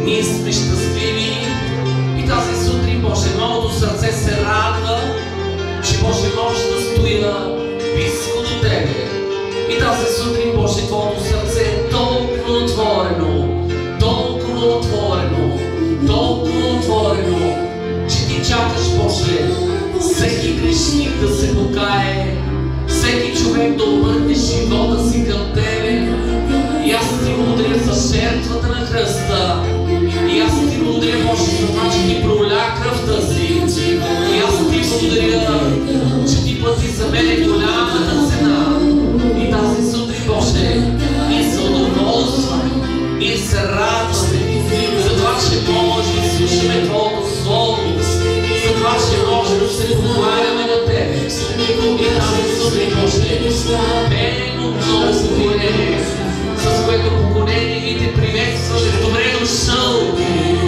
ние сме щастливи и тази сутрин, Боже, моето сърце се радва, че Боже може да стоя близко до Тебе. И тази сутрин, Боже, Твоето сърце е толкова отворено, толкова отворено, толкова отворено, че Ти чакаш, Боже, всеки грешник да се покае, всеки човек да обърне живота си към Тебе. И аз Ти благодаря за жертвата на кръста. И аз Ти благодаря, Боже, за това, че Ти проля кръвта си. И аз Ти благодаря, че Ти плати за мен голямата цена. И тази сутрин, Боже, ние се удоволстваме, ние се радваме за това, че може да слушаме Твоето Слово, за това, че може да се покланяме на Тебе. И тази сутрин, Боже, мен от много поколение, с което поколение ние Те приветстваме. Добре дошъл!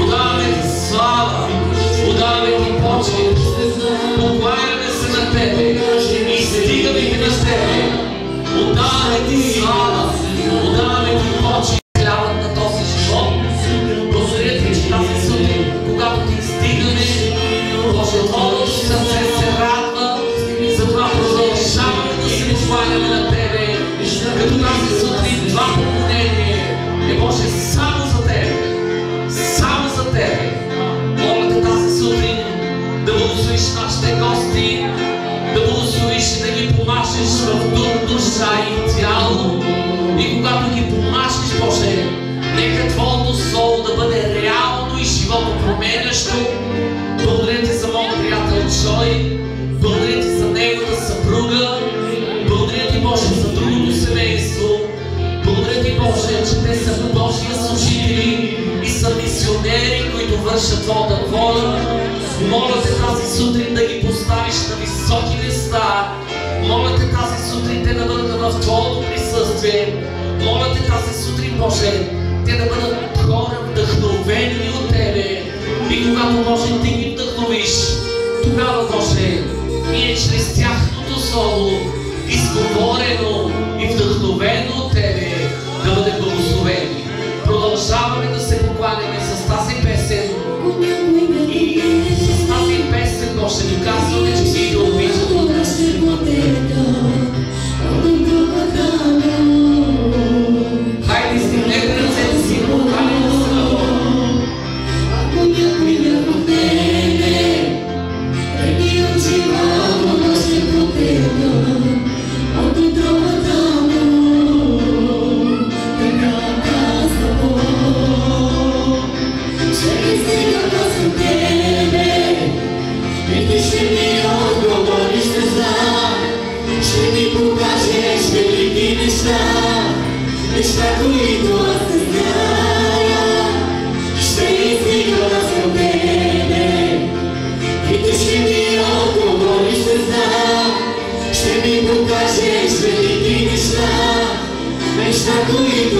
Отдаваме Ти слава, отдаваме Ти почет, покланяме се на Тебе и стигаме Ти на Тебе. Отдаваме Ти слава, отдаваме Ти почет, хлябът на този живот. Благодаря Ти, че тази сутрин, когато Ти стигаме, Боже, Твоето сърце се радва, затова продължаваме да се покланяме на Тебе, като тази сутрин това поклонение е, Боже, само за Тебе, само за Тебе. Моля Те тази сутрин да благословиш нашите гости, да благословиш и да ги помашеш в дух, душа и тяло. И когато ги помашеш, Боже, нека Твоето Слово да бъде реално и живото променящо. Благодаря Ти за моят приятел Джой, благодаря Ти за неговата съпруга, благодаря Ти, Боже, за другото семейство. Благодаря Ти, Боже, че те са Божия служители и са мисионери, които вършат Твоята воля. Моля Те тази сутрин да ги поставиш на високи места. Моля Те тази сутрин те да бъдат в Твоето присъствие. Моля Те тази сутрин, Боже, те да бъдат хора вдъхновени от Тебе. И когато, Боже, Ти ги вдъхновиш, тогава, Боже, ние чрез тяхното Слово, изговорено и вдъхновено от Тебе, да бъдем благословени. Продължаваме да се покланяме с тази песен и с тази песен, Боже, доказваме, че Ти го обичаме. Хайде, стигнете ръцете си, поканяме се на Бога. Неща, които аз не зная, ще издигна към Тебе. И Ти ще ми отговориш, не знам, ще ми покажеш велики неща, неща, които